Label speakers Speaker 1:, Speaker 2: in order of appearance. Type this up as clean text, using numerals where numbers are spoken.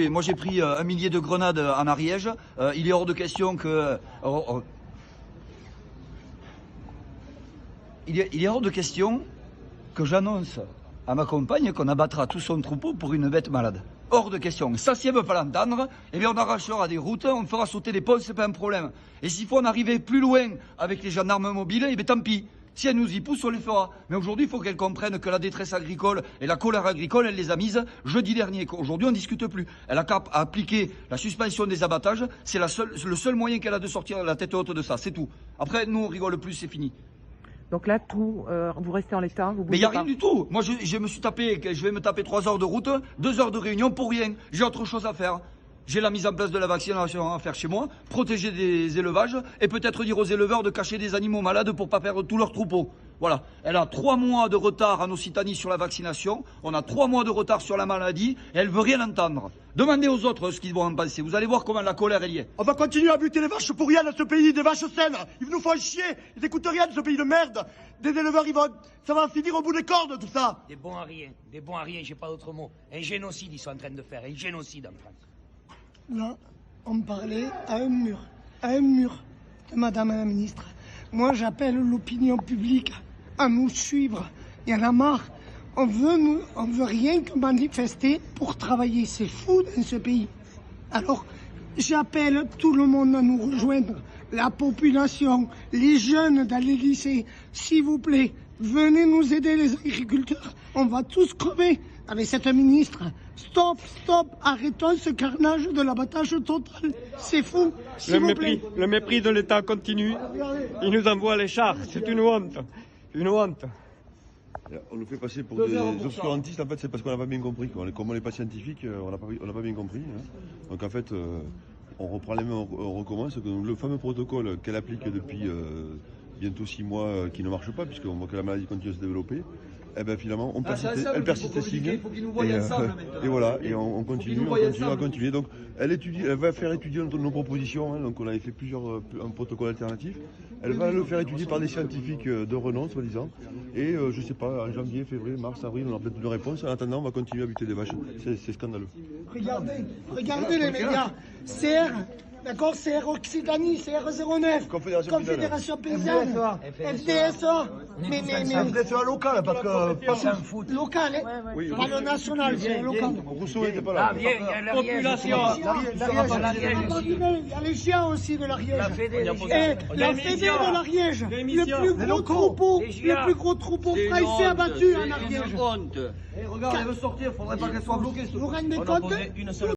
Speaker 1: Moi j'ai pris 1 millier de grenades en Ariège. Il est hors de question que... Il est hors de question que j'annonce à ma compagne qu'on abattra tout son troupeau pour une bête malade. Hors de question. Ça, si elle ne veut pas l'entendre, eh bien on arrachera des routes, on fera sauter des ponts, c'est pas un problème. Et s'il faut en arriver plus loin avec les gendarmes mobiles, eh bien tant pis. Si elle nous y pousse, on les fera. Mais aujourd'hui, il faut qu'elle comprenne que la détresse agricole et la colère agricole, elle les a mises jeudi dernier. Aujourd'hui, on ne discute plus. Elle a qu'à appliquer la suspension des abattages. C'est le seul moyen qu'elle a de sortir la tête haute de ça. C'est tout. Après, nous, on rigole plus, c'est fini.
Speaker 2: Donc là, vous restez en l'état, vous bougez pas.
Speaker 1: Mais il n'y a rien du tout. Moi, je vais me taper 3 heures de route, 2 heures de réunion pour rien. J'ai autre chose à faire. J'ai la mise en place de la vaccination à faire chez moi, protéger des élevages et peut-être dire aux éleveurs de cacher des animaux malades pour ne pas perdre tous leurs troupeaux. Voilà. Elle a 3 mois de retard en Occitanie sur la vaccination, on a 3 mois de retard sur la maladie et elle ne veut rien entendre. Demandez aux autres ce qu'ils vont en penser. Vous allez voir comment la colère elle y est.
Speaker 3: On va continuer à buter les vaches pour rien dans ce pays, des vaches saines. Ils nous font chier, ils n'écoutent rien de ce pays de merde. Des éleveurs, ça va finir au bout des cordes tout ça.
Speaker 4: Des bons à rien, j'ai pas d'autre mot. Un génocide ils sont en train de faire, un génocide en France.
Speaker 5: Là, on me parlait à un mur de Madame la Ministre. Moi, j'appelle l'opinion publique à nous suivre. Il y en a marre. On veut rien que manifester pour travailler. C'est fou dans ce pays. Alors, j'appelle tout le monde à nous rejoindre. La population, les jeunes dans les lycées. S'il vous plaît, venez nous aider les agriculteurs. On va tous crever avec cette ministre. Stop, arrêtons ce carnage de l'abattage total. C'est fou.
Speaker 6: Le mépris de l'État continue. Il nous envoie les chars. C'est une honte. Une honte.
Speaker 7: On nous fait passer pour des obscurantistes, en fait, c'est parce qu'on n'a pas bien compris. Comme on n'est pas scientifique, on n'a pas bien compris. Hein. Donc en fait, on reprend les mains, on recommence. Le fameux protocole qu'elle applique depuis bientôt 6 mois, qui ne marche pas, puisqu'on voit que la maladie continue à se développer. Eh bien finalement, elle persiste signe. Et voilà, et on continue. Donc elle va faire étudier nos propositions. Hein, donc on avait fait un protocole alternatif. Elle va le faire étudier par des scientifiques de renom, soi-disant. Et je sais pas, en janvier, février, mars, avril, on aura peut-être une réponse. En attendant, on va continuer à buter des vaches. C'est scandaleux.
Speaker 5: Regardez les médias. CR, d'accord, CR Occitanie, CR 09, Confédération Paysanne, FDSA. Mais
Speaker 3: FDSA local, parce que...
Speaker 5: Local,
Speaker 3: oui,
Speaker 5: pas le national, c'est local.
Speaker 7: Rousseau n'était pas là.
Speaker 4: Population.
Speaker 5: Il y a les chiens aussi de l'Ariège. La Fédé de l'Ariège. Le plus gros troupeau français abattu en Ariège.
Speaker 1: Regarde, elle veut sortir, faudrait pas qu'elle soit bloquée.
Speaker 5: Vous vous rendez compte?